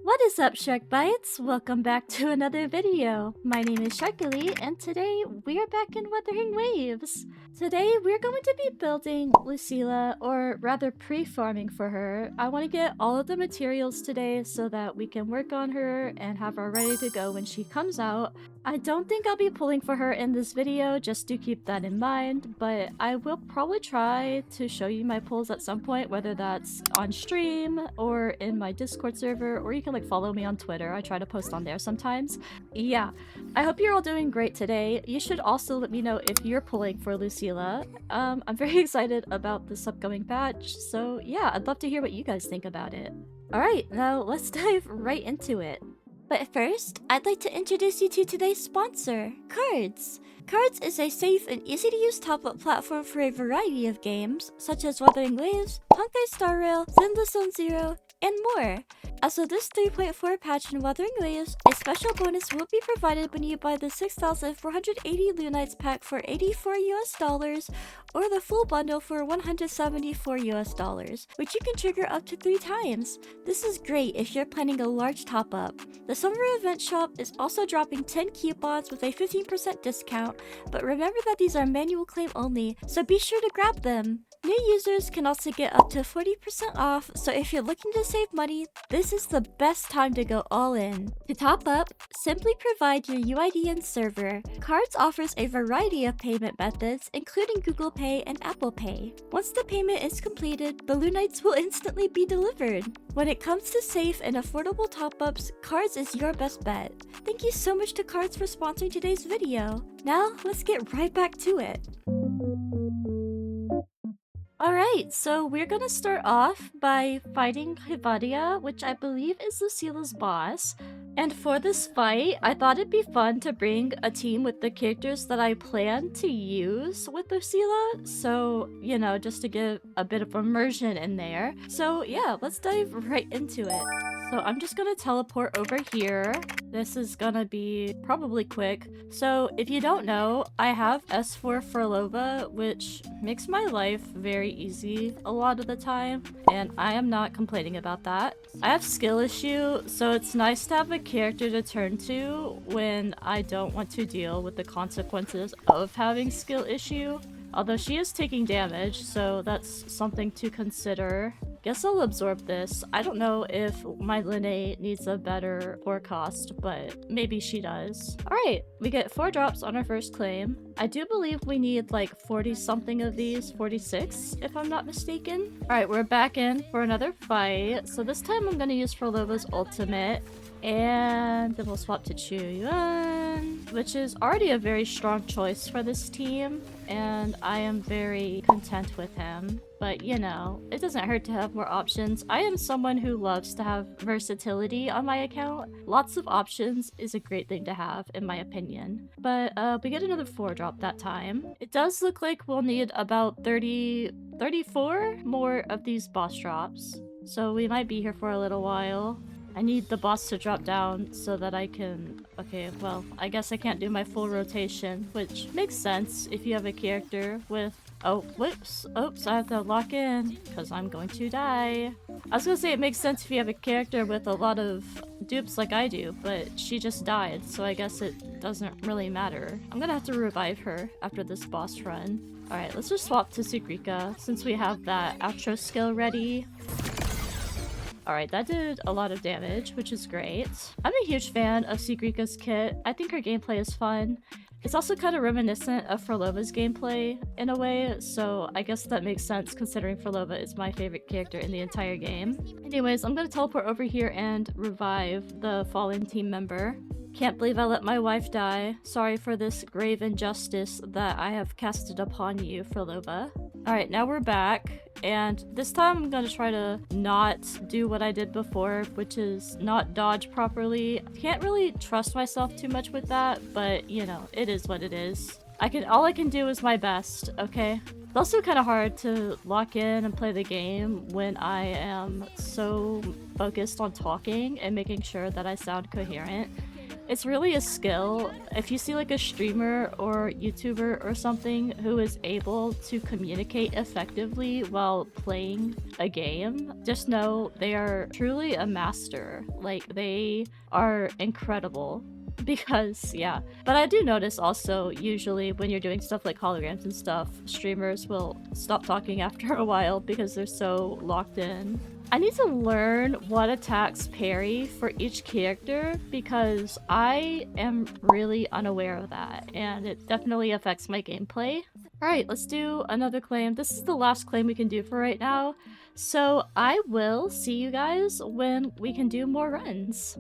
What is up, Shark Bites? Welcome back to another video. My name is Sharkily, and today we are back in Wuthering Waves. Today we're going to be building Lucilla, or rather pre-farming for her. I want to get all of the materials today so that we can work on her and have her ready to go when she comes out. I don't think I'll be pulling for her in this video, just to keep that in mind, but I will probably try to show you my pulls at some point, whether that's on stream or in my Discord server, or you can follow me on Twitter. I try to post on there sometimes. Yeah, I hope you're all doing great today. You should also let me know if you're pulling for Lucilla. I'm very excited about this upcoming patch, so yeah, I'd love to hear what you guys think about it. Alright, now let's dive right into it. But first, I'd like to introduce you to today's sponsor, Cards. Cards is a safe and easy-to-use top-up platform for a variety of games, such as Wuthering Waves, Honkai Star Rail, Zenless Zone Zero, and more. As of this 3.4 patch in Wuthering Waves, a special bonus will be provided when you buy the 6,480 Lunites pack for $84 or the full bundle for $174, which you can trigger up to 3 times. This is great if you're planning a large top-up. The summer event shop is also dropping 10 coupons with a 15% discount, but remember that these are manual claim only, so be sure to grab them. New users can also get up to 40% off, so if you're looking to save money, this is the best time to go all in. To top up, simply provide your UID and server. Cards offers a variety of payment methods, including Google Pay and Apple Pay. Once the payment is completed, the Lunites will instantly be delivered. When it comes to safe and affordable top-ups, Cards is your best bet. Thank you so much to Cards for sponsoring today's video. Now, let's get right back to it. Alright, so we're gonna start off by fighting Hivadia, which I believe is Lucilla's boss. And for this fight, I thought it'd be fun to bring a team with the characters that I plan to use with Lucilla. So, you know, just to give a bit of immersion in there. So yeah, let's dive right into it. So I'm just gonna teleport over here. This is gonna be probably quick. So if you don't know, I have S4 which makes my life very easy a lot of the time, and I am not complaining about that. I have skill issue, so it's nice to have a character to turn to when I don't want to deal with the consequences of having skill issue. Although she is taking damage, so that's something to consider. Guess I'll absorb this. I don't know if my Linne needs a better forecast, but maybe she does. Alright, we get 4 drops on our first claim. I do believe we need like 40 something of these, 46 if I'm not mistaken. Alright, we're back in for another fight. So this time I'm gonna use Frolova's ultimate. And then we'll swap to Chuyuan, which is already a very strong choice for this team, and I am very content with him. But you know, it doesn't hurt to have more options. I am someone who loves to have versatility on my account. Lots of options is a great thing to have, in my opinion. But we get another 4 drop that time. It does look like we'll need about 34 more of these boss drops. So we might be here for a little while. I need the boss to drop down so that I can... Okay, well, I guess I can't do my full rotation, which makes sense if you have a character with... Oh, whoops. Oops, I have to lock in because I'm going to die. I was gonna say it makes sense if you have a character with a lot of dupes like I do, but she just died, so I guess it doesn't really matter. I'm gonna have to revive her after this boss run. Alright, let's just swap to Sukrika since we have that outro skill ready. Alright, that did a lot of damage, which is great. I'm a huge fan of Sukrika's kit. I think her gameplay is fun. It's also kind of reminiscent of Frolova's gameplay in a way, so I guess that makes sense considering Frolova is my favorite character in the entire game. Anyways, I'm gonna teleport over here and revive the fallen team member. Can't believe I let my wife die. Sorry for this grave injustice that I have casted upon you, Frolova. Alright, now we're back, and this time I'm gonna try to not do what I did before, which is not dodge properly. Can't really trust myself too much with that, but you know, it is what it is. All I can do is my best, okay? It's also kind of hard to lock in and play the game when I am so focused on talking and making sure that I sound coherent. It's really a skill. If you see like a streamer or YouTuber or something who is able to communicate effectively while playing a game, just know they are truly a master. Like, they are incredible. Because, yeah. But I do notice also, usually when you're doing stuff like holograms and stuff, streamers will stop talking after a while because they're so locked in. I need to learn what attacks parry for each character because I am really unaware of that, and it definitely affects my gameplay. Alright, let's do another claim. This is the last claim we can do for right now, so I will see you guys when we can do more runs.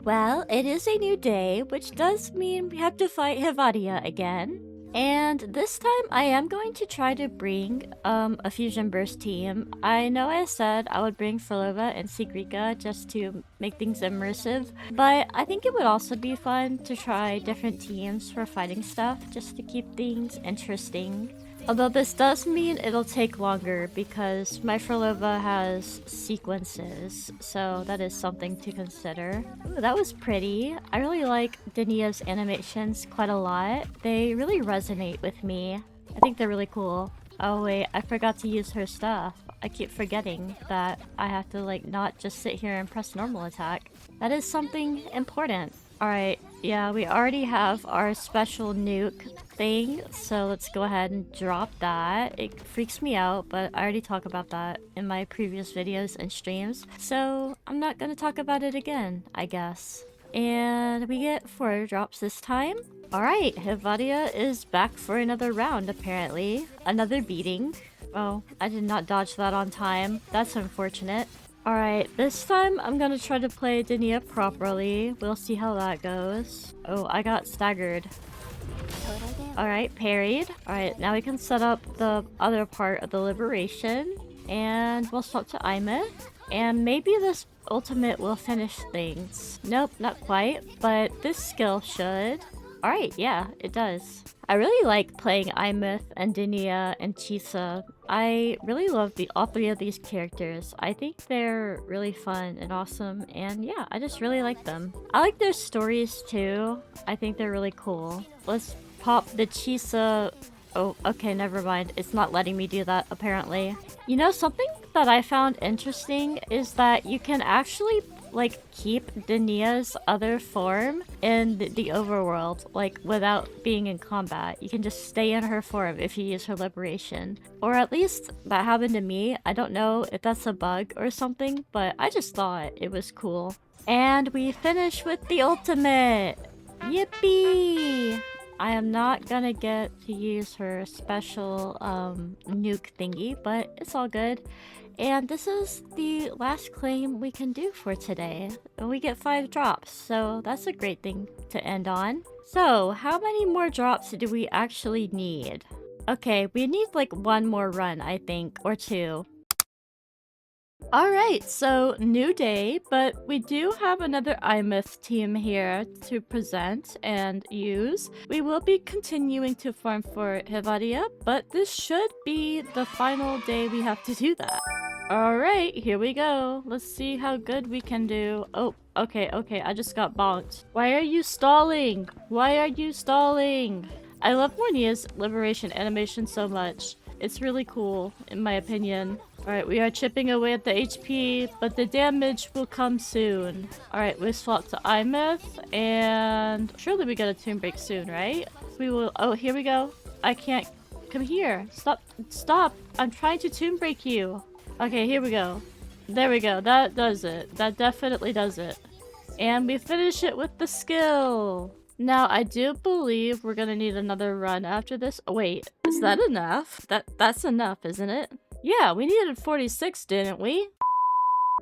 Well, it is a new day, which does mean we have to fight Hivadia again. And this time I am going to try to bring a Fusion Burst team. I know I said I would bring Filova and Sigrika just to make things immersive, but I think it would also be fun to try different teams for fighting stuff just to keep things interesting. Although this does mean it'll take longer because my Frolova has sequences, so that is something to consider. Ooh, that was pretty. I really like Dania's animations quite a lot. They really resonate with me. I think they're really cool. Oh wait, I forgot to use her stuff. I keep forgetting that I have to like not just sit here and press normal attack. That is something important. Alright, yeah, we already have our special nuke thing, so let's go ahead and drop that. It freaks me out, but I already talked about that in my previous videos and streams, so I'm not gonna talk about it again, I guess. And we get 4 drops this time. Alright, Hivadia is back for another round, apparently. Another beating. Oh, I did not dodge that on time. That's unfortunate. Alright, this time I'm gonna try to play Dania properly. We'll see how that goes. Oh, I got staggered. Alright, parried. Alright, now we can set up the other part of the liberation. And we'll swap to Aime. And maybe this ultimate will finish things. Nope, not quite. But this skill should. Alright, yeah, it does. I really like playing Imeth and Dinia and Chisa. I really love all 3 of these characters. I think they're really fun and awesome, and yeah, I just really like them. I like their stories too. I think they're really cool. Let's pop the Chisa... Oh, okay, never mind. It's not letting me do that, apparently. You know, something that I found interesting is that you can actually like keep Dania's other form in the overworld, like without being in combat. You can just stay in her form if you use her liberation. Or at least that happened to me. I don't know if that's a bug or something, but I just thought it was cool. And we finish with the ultimate! Yippee! I am not gonna get to use her special nuke thingy, but it's all good. And this is the last claim we can do for today. We get 5 drops, so that's a great thing to end on. So, how many more drops do we actually need? Okay, we need like 1 more run, I think, or 2. Alright, so new day, but we do have another Imeth team here to present and use. We will be continuing to farm for Hivadia, but this should be the final day we have to do that. Alright, here we go. Let's see how good we can do. Oh, okay, I just got bonked. Why are you stalling? Why are you stalling? I love Mornia's liberation animation so much. It's really cool, in my opinion. Alright, we are chipping away at the HP, but the damage will come soon. Alright, we swap to Imeth, and surely we get a Tomb Break soon, right? We will- oh, here we go. I can't- come here. Stop! I'm trying to Tomb Break you. Okay, here we go. There we go. That does it. That definitely does it. And we finish it with the skill. Now, I do believe we're gonna need another run after this. Oh, wait, is that enough? That's enough, isn't it? Yeah, we needed 46, didn't we?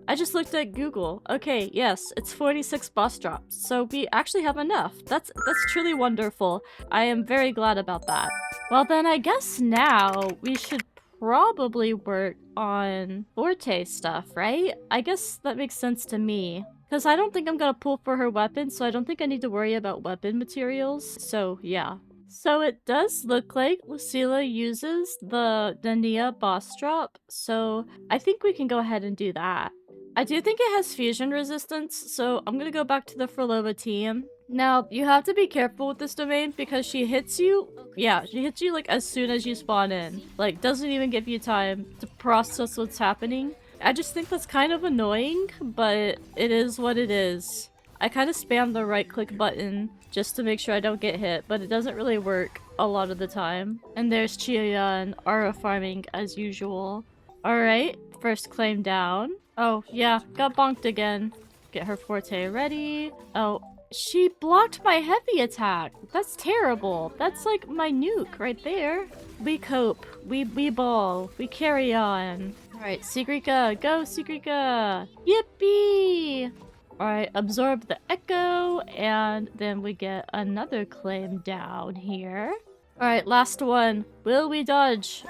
I just looked at Google. Okay, yes, it's 46 boss drops. So we actually have enough. That's truly wonderful. I am very glad about that. Well then, I guess now we should probably work on forte stuff, right? I guess that makes sense to me. Because I don't think I'm gonna pull for her weapon, so I don't think I need to worry about weapon materials. So, yeah. So it does look like Lucilla uses the Dania boss drop, so I think we can go ahead and do that. I do think it has fusion resistance, so I'm gonna go back to the Frolova team. Now, you have to be careful with this domain because she hits you, yeah, she hits you like as soon as you spawn in. Like, doesn't even give you time to process what's happening. I just think that's kind of annoying, but it is what it is. I kind of spam the right click button just to make sure I don't get hit, but it doesn't really work a lot of the time. And there's Chiyoya and Ara farming as usual. Alright, first claim down. Oh, yeah, got bonked again. Get her forte ready. Oh, she blocked my heavy attack. That's terrible. That's like my nuke right there. We cope. We ball. We carry on. Alright, Sigrika. Go, Sigrika! Yippee! Alright, absorb the echo, and then we get another claim down here. Alright, last one. Will we dodge?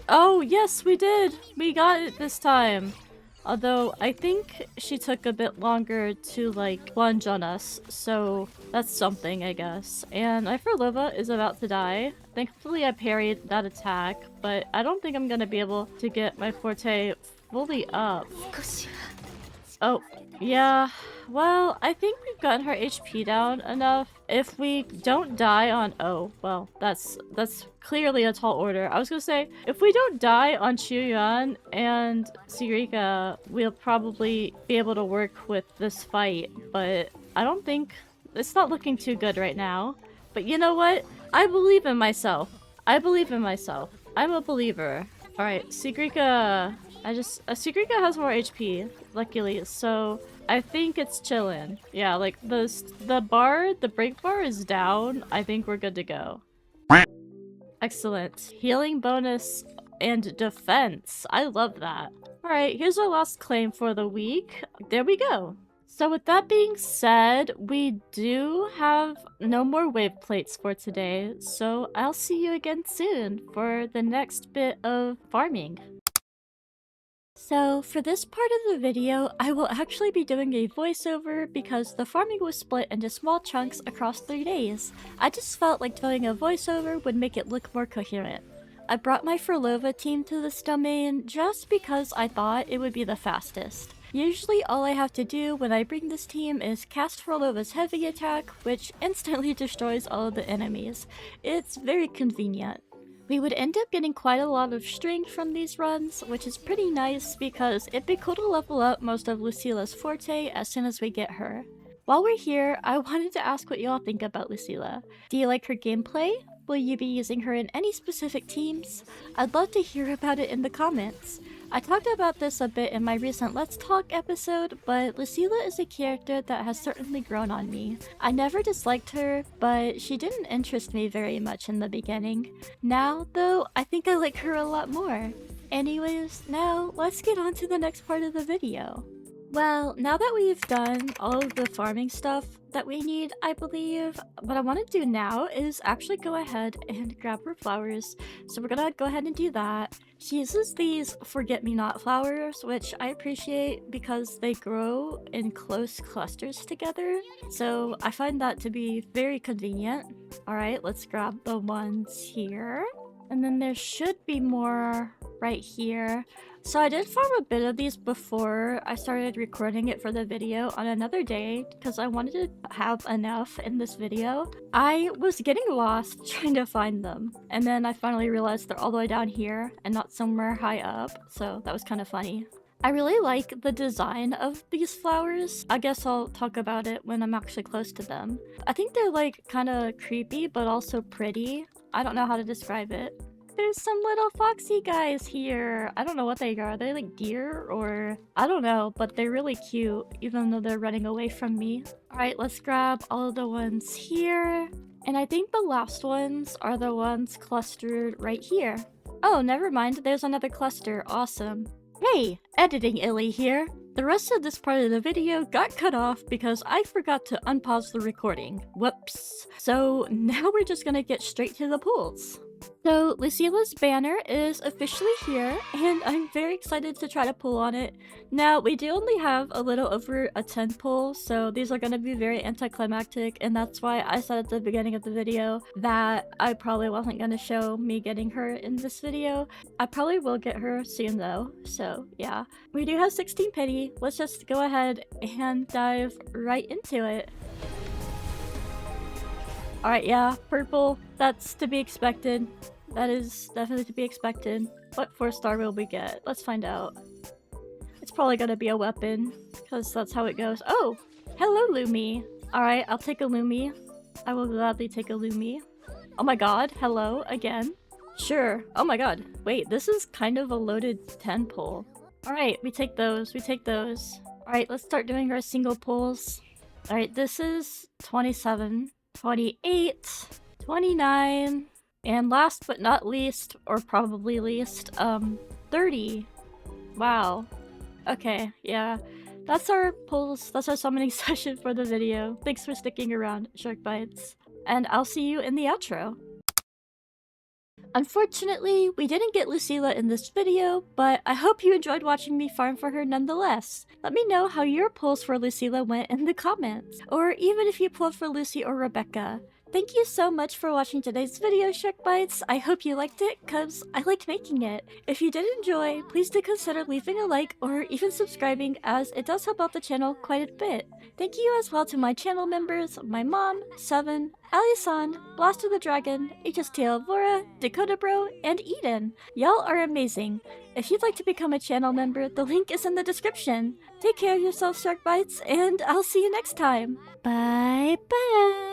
Oh, yes, we did! We got it this time. Although, I think she took a bit longer to, like, plunge on us, so that's something, I guess. And Frolova is about to die. Thankfully, I parried that attack, but I don't think I'm gonna be able to get my forte fully up. Oh, yeah. Well, I think we've gotten her HP down enough. If we don't die on— oh, well, that's clearly a tall order. I was gonna say, if we don't die on Chiyoyan and Sigrika, we'll probably be able to work with this fight, but I don't think— it's not looking too good right now. But you know what? I believe in myself. I believe in myself. I'm a believer. Alright, Sigrika— Sigrika has more HP, luckily, so I think it's chillin'. Yeah, like, the break bar is down. I think we're good to go. Excellent. Healing bonus and defense. I love that. Alright, here's our last claim for the week. There we go. So with that being said, we do have no more wave plates for today, so I'll see you again soon for the next bit of farming. So for this part of the video, I will actually be doing a voiceover because the farming was split into small chunks across 3 days. I just felt like doing a voiceover would make it look more coherent. I brought my Frolova team to this domain just because I thought it would be the fastest. Usually all I have to do when I bring this team is cast Frolova's heavy attack, which instantly destroys all of the enemies. It's very convenient. We would end up getting quite a lot of strength from these runs, which is pretty nice because it'd be cool to level up most of Lucilla's forte as soon as we get her. While we're here, I wanted to ask what y'all think about Lucilla. Do you like her gameplay? Will you be using her in any specific teams? I'd love to hear about it in the comments. I talked about this a bit in my recent Let's Talk episode, but Lucilla is a character that has certainly grown on me. I never disliked her, but she didn't interest me very much in the beginning. Now, though, I think I like her a lot more. Anyways, now let's get on to the next part of the video. Well, now that we've done all of the farming stuff that we need, I believe, what I want to do now is actually go ahead and grab her flowers. So we're gonna go ahead and do that. She uses these forget-me-not flowers, which I appreciate because they grow in close clusters together. So I find that to be very convenient. Alright, let's grab the ones here. And then there should be more right here. So I did farm a bit of these before I started recording it for the video on another day because I wanted to have enough in this video. I was getting lost trying to find them, and then I finally realized they're all the way down here and not somewhere high up, so that was kind of funny. I really like the design of these flowers. I guess I'll talk about it when I'm actually close to them. I think they're like kind of creepy but also pretty. I don't know how to describe it. There's some little foxy guys here. I don't know what they are. Are they like deer or— I don't know, but they're really cute even though they're running away from me. Alright, let's grab all of the ones here. And I think the last ones are the ones clustered right here. Oh, never mind. There's another cluster. Awesome. Hey, editing Illy here. The rest of this part of the video got cut off because I forgot to unpause the recording. Whoops. So now we're just gonna get straight to the pools. So Lucilla's banner is officially here, and I'm very excited to try to pull on it. Now, we do only have a little over a 10 pull, so these are going to be very anticlimactic, and that's why I said at the beginning of the video that I probably wasn't going to show me getting her in this video. I probably will get her soon though, so yeah. We do have 16 pity. Let's just go ahead and dive right into it. Alright, yeah, purple. That's to be expected. That is definitely to be expected. What 4-star will we get? Let's find out. It's probably gonna be a weapon, because that's how it goes. Oh! Hello, Lumi! Alright, I'll take a Lumi. I will gladly take a Lumi. Oh my god, hello, again. Sure. Oh my god. Wait, this is kind of a loaded 10 pull. Alright, we take those, we take those. Alright, let's start doing our single pulls. Alright, this is 27. 28, 29, and last but not least, or probably least, 30. Wow. Okay, yeah. That's our pulls, that's our summoning session for the video. Thanks for sticking around, Shark Bites. And I'll see you in the outro. Unfortunately, we didn't get Lucilla in this video, but I hope you enjoyed watching me farm for her nonetheless. Let me know how your pulls for Lucilla went in the comments, or even if you pulled for Lucy or Rebecca. Thank you so much for watching today's video, Shark Bites. I hope you liked it, cause I liked making it. If you did enjoy, please do consider leaving a like or even subscribing, as it does help out the channel quite a bit. Thank you as well to my channel members, my mom, Seven, Alisande, blasterthedragon, hstlvora, dakotabro, and Eden. Y'all are amazing. If you'd like to become a channel member, the link is in the description. Take care of yourself, Shark Bites, and I'll see you next time. Bye bye!